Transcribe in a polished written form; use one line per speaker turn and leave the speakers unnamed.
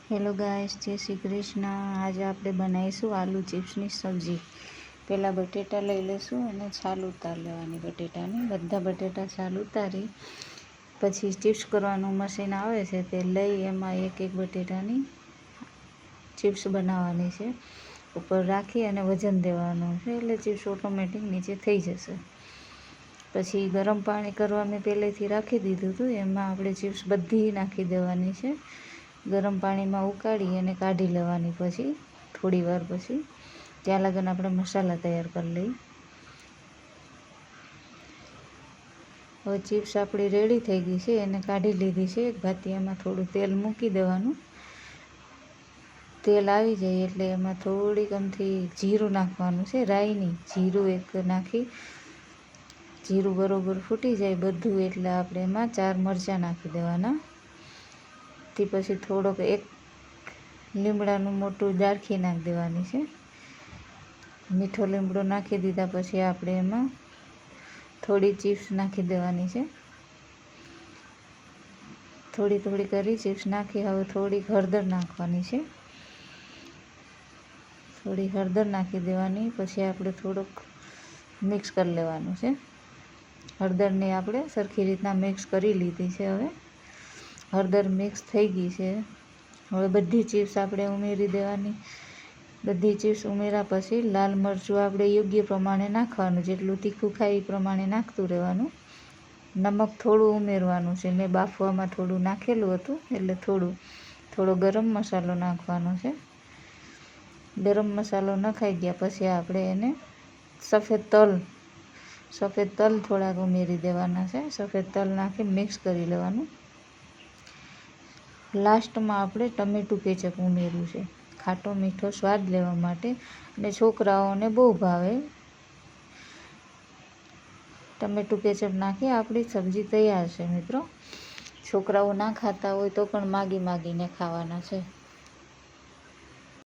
Hello guys, જય શ્રી કૃષ્ણ। આજે આપણે બનાવીશું આલુ ચિપ્સની સબ્જી। પહેલાં બટેટા લઈ લઈશું અને છાલ ઉતારી લેવાની બટેટાની। બધા બટેટા છાલ ઉતારી પછી ચિપ્સ કરવાનું મશીન આવે છે તે લઈ એમાં એક એક બટેટાની ચિપ્સ બનાવવાની છે। ઉપર રાખી અને વજન દેવાનું છે એટલે ચિપ્સ ઓટોમેટિક નીચે થઈ જશે। પછી ગરમ પાણી કરવા મેં પહેલેથી રાખી દીધું હતું, એમાં આપણે ચિપ્સ બધી નાખી દેવાની છે। ગરમ પાણીમાં ઉકાળી અને કાઢી લેવાની। પછી થોડી વાર પછી ત્યાં લગન આપણે મસાલા તૈયાર કરી લઈએ। હવે ચિપ્સ આપણી રેડી થઈ ગઈ છે, એને કાઢી લીધી છે। એક ભાતિયામાં થોડું તેલ મૂકી દેવાનું। તેલ આવી જાય એટલે એમાં થોડીક અમથી જીરું નાખવાનું છે, રાઈ નહીં, જીરું એક નાખી જીરું બરોબર ફૂટી જાય બધું એટલે આપણે એમાં 4 મરચાં નાખી દેવાના। તે પછી થોડોક એક લીમડાનું મોટું ડાળખી નાખી દેવાની છે। મીઠો લીમડો નાખી દીધા પછી આપણે એમાં થોડી ચિપ્સ નાખી દેવાની છે। થોડી થોડી કરી ચિપ્સ નાખી હવે થોડીક હળદર નાખવાની છે। થોડી હળદર નાખી દેવાની પછી આપણે થોડુંક મિક્સ કરી લેવાનું છે। હળદરને આપણે સરખી રીતના મિક્સ કરી લીધી છે। હવે હળદર મિક્સ થઈ ગઈ છે। હવે બધી ચિપ્સ આપણે ઉમેરી દેવાની। બધી ચિપ્સ ઉમેર્યા પછી લાલ મરચું આપણે યોગ્ય પ્રમાણે નાખવાનું, જેટલું તીખું ખાય એ પ્રમાણે નાખતું રહેવાનું। નમક થોડું ઉમેરવાનું છે, મેં બાફવામાં થોડું નાખેલું હતું એટલે થોડો ગરમ મસાલો નાખવાનો છે। ગરમ મસાલો નખાઈ ગયા પછી આપણે એને સફેદ તલ થોડાક ઉમેરી દેવાના છે। સફેદ તલ નાખી મિક્સ કરી લેવાનું। લાસ્ટમાં આપણે ટમેટું કેચઅપ ઉમેર્યું છે, ખાટો મીઠો સ્વાદ લેવા માટે, અને છોકરાઓને બહુ ભાવે। ટમેટું કેચઅપ નાખી આપણી સબ્જી તૈયાર છે મિત્રો। છોકરાઓ ના ખાતા હોય તો પણ માગીને ખાવાના છે।